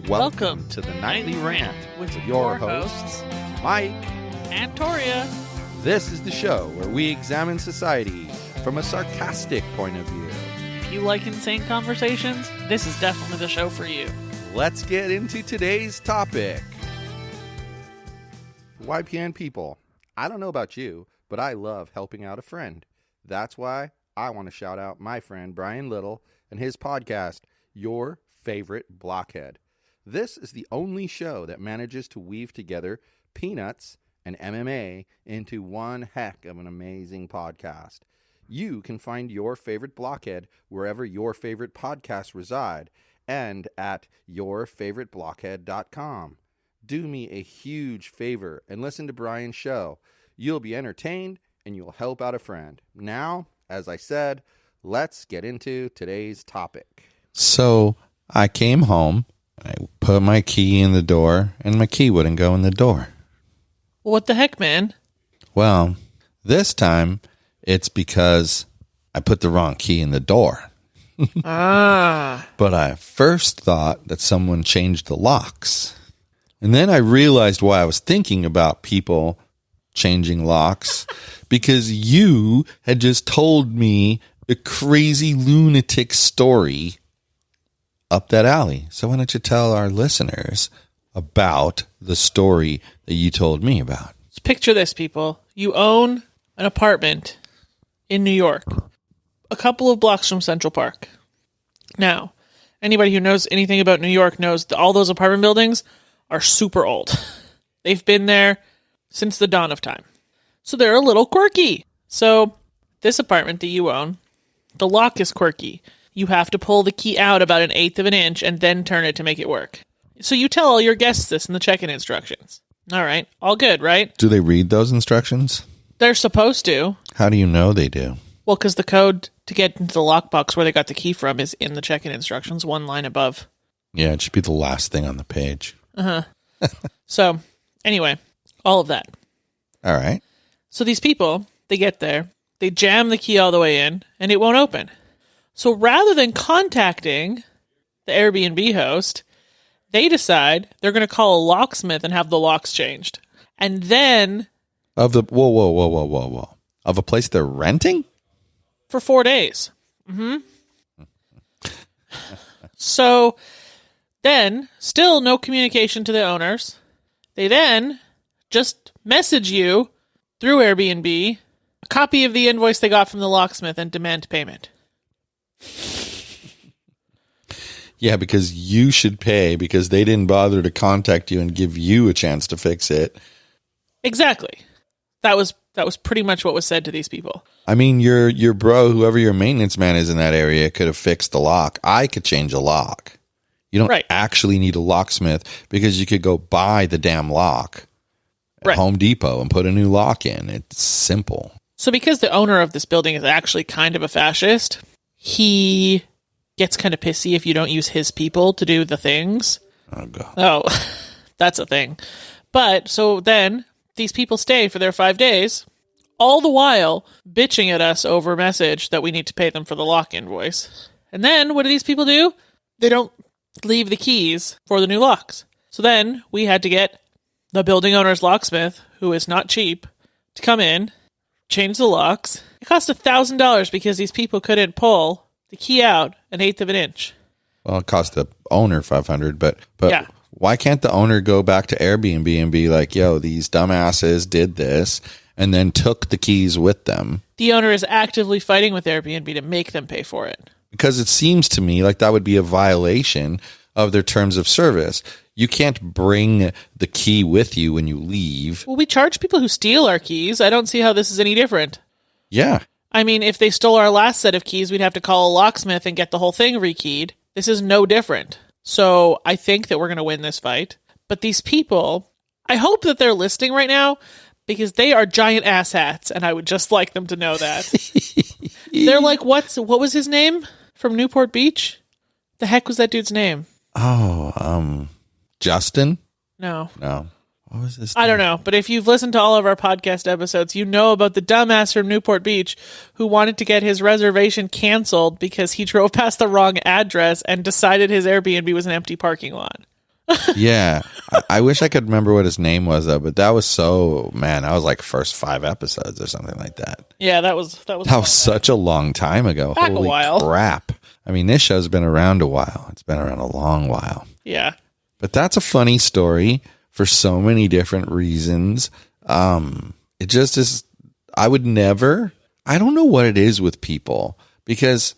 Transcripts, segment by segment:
Welcome to the Nightly Rant with your hosts, Mike and Torya. This is the show where we examine society from a sarcastic point of view. If you like insane conversations, this is definitely the show for you. Let's get into today's topic. YPN people, I don't know about you, but I love helping out a friend. That's why I want to shout out my friend Brian Little and his podcast, Your Favorite Blockhead. This is the only show that manages to weave together peanuts and MMA into one heck of an amazing podcast. You can find Your Favorite Blockhead wherever your favorite podcasts reside and at yourfavoriteblockhead.com. Do me a huge favor and listen to Brian's show. You'll be entertained and you'll help out a friend. Now, as I said, let's get into today's topic. So I came home, I put my key in the door, and my key wouldn't go in the door. What the heck, man? Well, this time it's because I put the wrong key in the door. But I first thought that someone changed the locks. And then I realized why I was thinking about people changing locks, because you had just told me a crazy lunatic story up that alley. So why don't you tell our listeners about the story that you told me about? Just picture this, people. You own an apartment in New York, a couple of blocks from Central Park. Now, anybody who knows anything about New York knows that all those apartment buildings are super old. They've been there since the dawn of time. So they're a little quirky. So this apartment that you own, the lock is quirky. You have to pull the key out about 1/8 of an inch and then turn it to make it work. So you tell all your guests this in the check-in instructions. All right. All good, right? Do they read those instructions? They're supposed to. How do you know they do? Well, because the code to get into the lockbox where they got the key from is in the check-in instructions, one line above. Yeah, it should be the last thing on the page. So, anyway, all of that. All right. So these people, they get there, they jam the key all the way in, and it won't open. So rather than contacting the Airbnb host, they decide they're going to call a locksmith and have the locks changed. And then... Of the... Whoa. Of a place they're renting? For 4 days. So then, still no communication to the owners. They then just message you through Airbnb a copy of the invoice they got from the locksmith and demand payment. Yeah, because you should pay because they didn't bother to contact you and give you a chance to fix it. Exactly. That was pretty much what was said to these people. I mean, your bro, whoever your maintenance man is in that area, could have fixed the lock. I could change a lock. You don't actually need a locksmith because you could go buy the damn lock at Home Depot and put a new lock in. It's simple. So because the owner of this building is actually kind of a fascist, he gets kind of pissy if you don't use his people to do the things. Oh, God. Oh, that's a thing. But, so then, these people stay for their 5 days, all the while bitching at us over a message that we need to pay them for the lock invoice. And then, what do these people do? They don't leave the keys for the new locks. So then, we had to get the building owner's locksmith, who is not cheap, to come in, change the locks. It cost $1,000 because these people couldn't pull the key out 1/8 of an inch. Well, it cost the owner $500, but yeah. Why can't the owner go back to Airbnb and be like, yo, these dumbasses did this and then took the keys with them? The owner is actively fighting with Airbnb to make them pay for it. Because it seems to me like that would be a violation of their terms of service. You can't bring the key with you when you leave. Well, we charge people who steal our keys. I don't see how this is any different. Yeah. I mean, if they stole our last set of keys, we'd have to call a locksmith and get the whole thing rekeyed. This is no different. So I think that we're going to win this fight. But these people, I hope that they're listening right now because they are giant asshats, and I would just like them to know that. They're like, what was his name from Newport Beach? The heck was that dude's name? Oh, Justin? No. What was this? I don't know, but if you've listened to all of our podcast episodes, you know about the dumbass from Newport Beach who wanted to get his reservation canceled because he drove past the wrong address and decided his Airbnb was an empty parking lot. Yeah. I wish I could remember what his name was, though, but that was that was like first 5 episodes or something like that. Yeah, that was such a long time ago. Back Holy a while. crap. I mean, this show's been around a while. It's been around a long while. Yeah. But that's a funny story for so many different reasons. It just is. I don't know what it is with people, because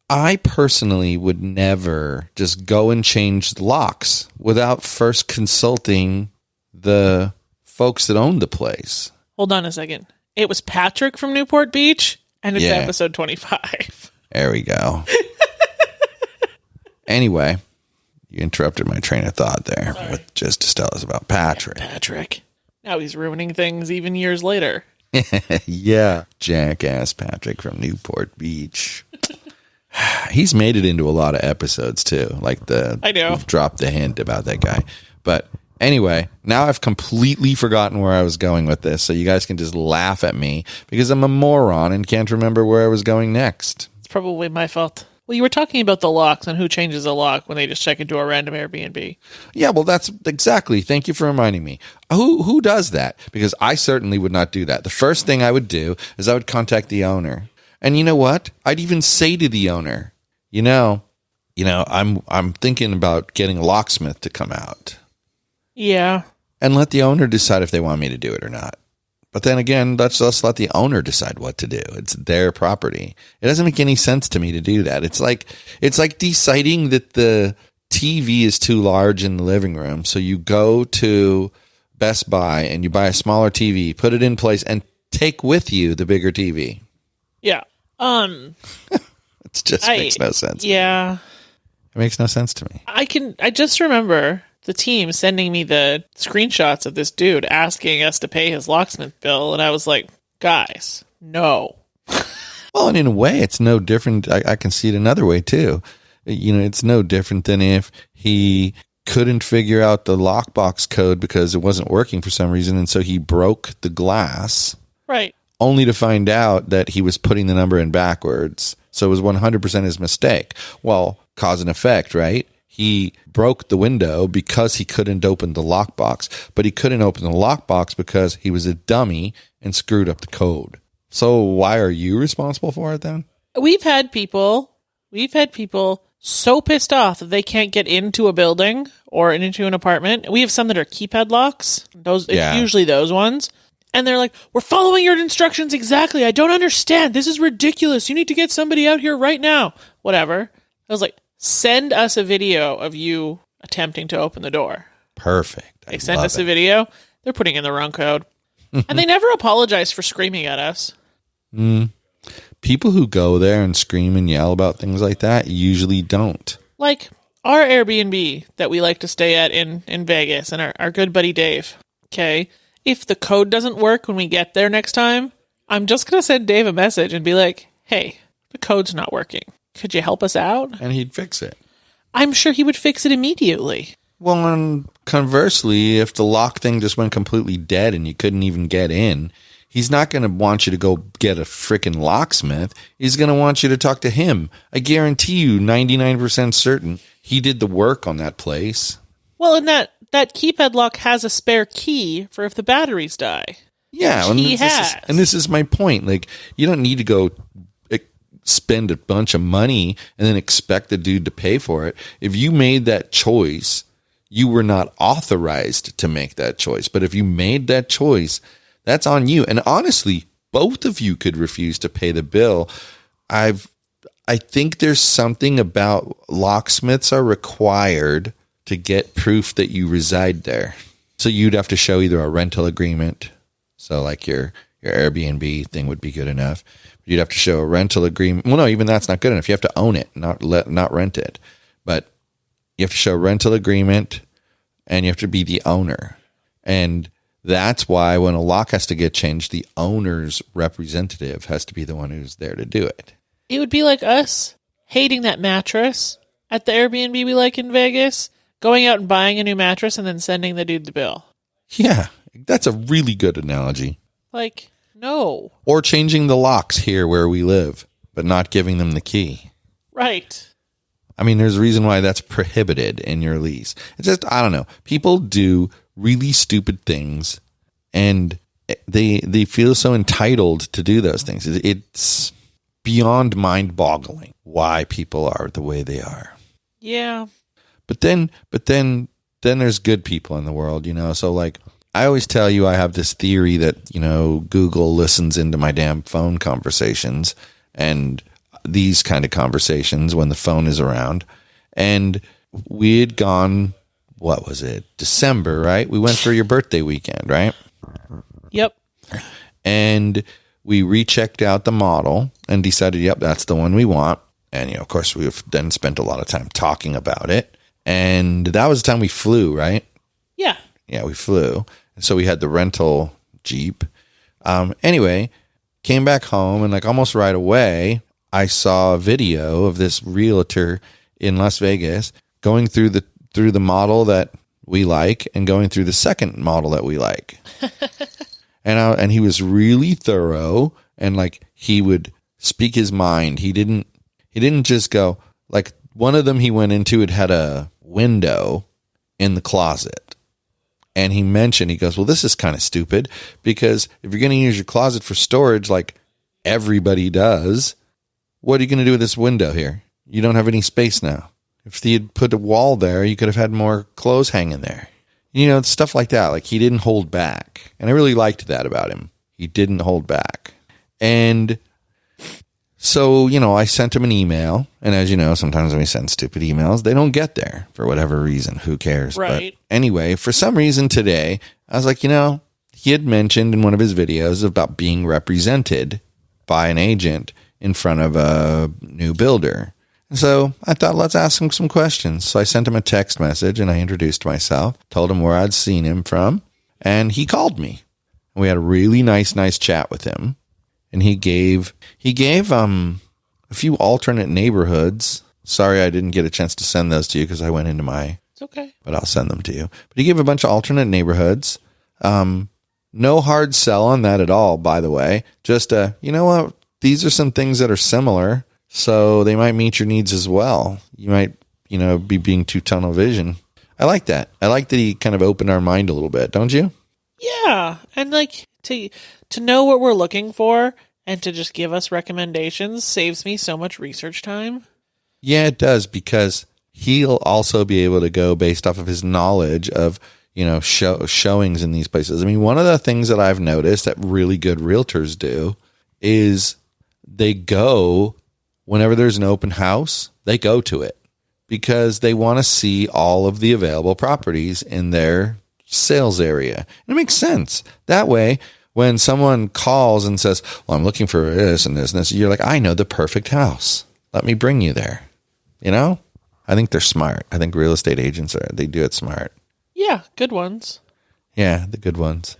I personally would never just go and change the locks without first consulting the folks that own the place. Hold on a second. It was Patrick from Newport Beach, and it's Yeah. episode 25. There we go. Anyway, you interrupted my train of thought there with just to tell us about Patrick. Patrick. Now he's ruining things even years later. Yeah. Jackass Patrick from Newport Beach. He's made it into a lot of episodes too. I know. We've dropped the hint about that guy. But anyway, now I've completely forgotten where I was going with this, so you guys can just laugh at me because I'm a moron and can't remember where I was going next. It's probably my fault. Well, you were talking about the locks and who changes a lock when they just check into a random Airbnb. Yeah, well, that's exactly. Thank you for reminding me. Who does that? Because I certainly would not do that. The first thing I would do is I would contact the owner. And you know what? I'd even say to the owner, I'm thinking about getting a locksmith to come out. Yeah. And let the owner decide if they want me to do it or not. But then again, let's just let the owner decide what to do. It's their property. It doesn't make any sense to me to do that. It's like deciding that the TV is too large in the living room. So you go to Best Buy and you buy a smaller TV, put it in place, and take with you the bigger TV. Yeah. It just makes no sense. Yeah. It makes no sense to me. I just remember the team sending me the screenshots of this dude asking us to pay his locksmith bill, and I was like, guys, no. Well, and in a way, it's no different. I can see it another way, too. It's no different than if he couldn't figure out the lockbox code because it wasn't working for some reason, and so he broke the glass. Right. Only to find out that he was putting the number in backwards. So it was 100% his mistake. Well, cause and effect, right? He broke the window because he couldn't open the lockbox, but he couldn't open the lockbox because he was a dummy and screwed up the code. So why are you responsible for it then? We've had people so pissed off that they can't get into a building or into an apartment. We have some that are keypad locks. It's usually those ones. And they're like, we're following your instructions exactly. I don't understand. This is ridiculous. You need to get somebody out here right now. Whatever. I was like, send us a video of you attempting to open the door. Perfect. They sent us a video. They're putting in the wrong code. And they never apologize for screaming at us. People who go there and scream and yell about things like that usually don't. Like our Airbnb that we like to stay at in Vegas and our good buddy Dave. Okay. If the code doesn't work when we get there next time, I'm just going to send Dave a message and be like, hey, the code's not working. Could you help us out? And he'd fix it. I'm sure he would fix it immediately. Well, and conversely, if the lock thing just went completely dead and you couldn't even get in, he's not going to want you to go get a freaking locksmith. He's going to want you to talk to him. I guarantee you, 99% certain, he did the work on that place. Well, and that keypad lock has a spare key for if the batteries die. Yeah, and this is my point. Like, you don't need to go spend a bunch of money and then expect the dude to pay for it. If you made that choice, you were not authorized to make that choice. But if you made that choice, that's on you. And honestly, both of you could refuse to pay the bill. I think there's something about locksmiths are required to get proof that you reside there. So you'd have to show either a rental agreement. So like your Airbnb thing would be good enough. You'd have to show a rental agreement. Well, no, even that's not good enough. You have to own it, not rent it. But you have to show a rental agreement and you have to be the owner. And that's why when a lock has to get changed, the owner's representative has to be the one who's there to do it. It would be like us hating that mattress at the Airbnb we like in Vegas, going out and buying a new mattress and then sending the dude the bill. Yeah, that's a really good analogy. Like, no. Or changing the locks here where we live, but not giving them the key. Right. I mean, there's a reason why that's prohibited in your lease. It's just, I don't know. People do really stupid things, and they feel so entitled to do those things. It's beyond mind-boggling why people are the way they are. Yeah. But then there's good people in the world, So like, I always tell you, I have this theory that, Google listens into my damn phone conversations and these kind of conversations when the phone is around. And we had gone, what was it? December, right? We went for your birthday weekend, right? Yep. And we rechecked out the model and decided, yep, that's the one we want. And, of course, we've then spent a lot of time talking about it. And that was the time we flew, right? Yeah. Yeah, we flew. And so we had the rental Jeep. Anyway, came back home, and like almost right away, I saw a video of this realtor in Las Vegas going through the model that we like and going through the second model that we like. And he was really thorough, and like he would speak his mind. He didn't just go, like, one of them he went into, it had a window in the closet. And he mentioned, he goes, well, this is kind of stupid, because if you're going to use your closet for storage like everybody does, what are you going to do with this window here? You don't have any space now. If he had put a wall there, you could have had more clothes hanging there. Stuff like that. Like, he didn't hold back. And I really liked that about him. He didn't hold back. And so, I sent him an email. And as you know, sometimes when we send stupid emails, they don't get there for whatever reason. Who cares? Right. But anyway, for some reason today, I was like, he had mentioned in one of his videos about being represented by an agent in front of a new builder. And so I thought, let's ask him some questions. So I sent him a text message and I introduced myself, told him where I'd seen him from, and he called me. We had a really nice chat with him. And he gave a few alternate neighborhoods. Sorry, I didn't get a chance to send those to you because I went into my. It's okay. But I'll send them to you. But he gave a bunch of alternate neighborhoods. No hard sell on that at all, by the way. Just you know what? These are some things that are similar, so they might meet your needs as well. You might, be being too tunnel vision. I like that. I like that he kind of opened our mind a little bit, don't you? Yeah, and like to know what we're looking for and to just give us recommendations saves me so much research time. Yeah, it does, because he'll also be able to go based off of his knowledge of, showings in these places. I mean, one of the things that I've noticed that really good realtors do is they go, whenever there's an open house, they go to it because they want to see all of the available properties in their sales area. And it makes sense. That way, when someone calls and says, well, I'm looking for this and this and this, you're like, I know the perfect house. Let me bring you there. I think they're smart. I think real estate agents they do it smart. Yeah, good ones. Yeah, the good ones.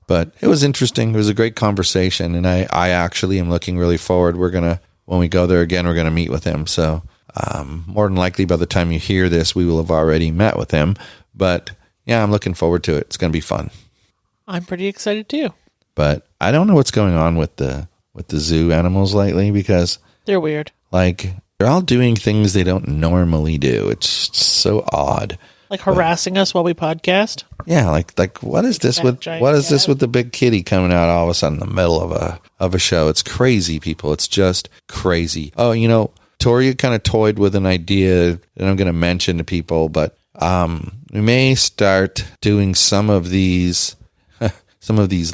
But it was interesting. It was a great conversation, and I actually am looking really forward. When we go there again, we're going to meet with him. So more than likely by the time you hear this, we will have already met with him. But yeah, I'm looking forward to it. It's going to be fun. I'm pretty excited too. But I don't know what's going on with the zoo animals lately, because they're weird. Like, they're all doing things they don't normally do. It's so odd. Like harassing us while we podcast. Yeah, like what is this with this with the big kitty coming out all of a sudden in the middle of a show? It's crazy, people. It's just crazy. Oh, Torya kind of toyed with an idea that I'm going to mention to people, but we may start doing some of these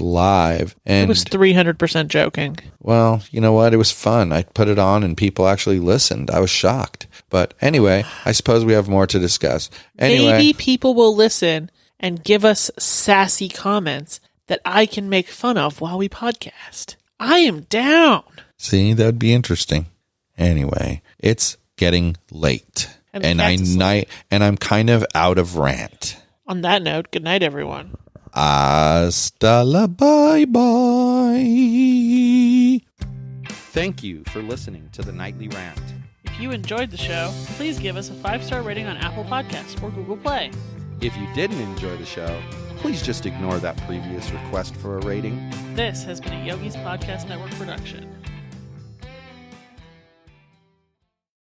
live. And it was 300% joking. Well, you know what? It was fun. I put it on and people actually listened. I was shocked. But anyway, I suppose we have more to discuss. Anyway, maybe people will listen and give us sassy comments that I can make fun of while we podcast. I am down. See, that would be interesting. Anyway, it's getting late. And I'm kind of out of rant. On that note, good night, everyone. Hasta la bye-bye. Thank you for listening to the Nightly Rant. If you enjoyed the show, please give us a 5-star rating on Apple Podcasts or Google Play. If you didn't enjoy the show, please just ignore that previous request for a rating. This has been a Yogi's Podcast Network production.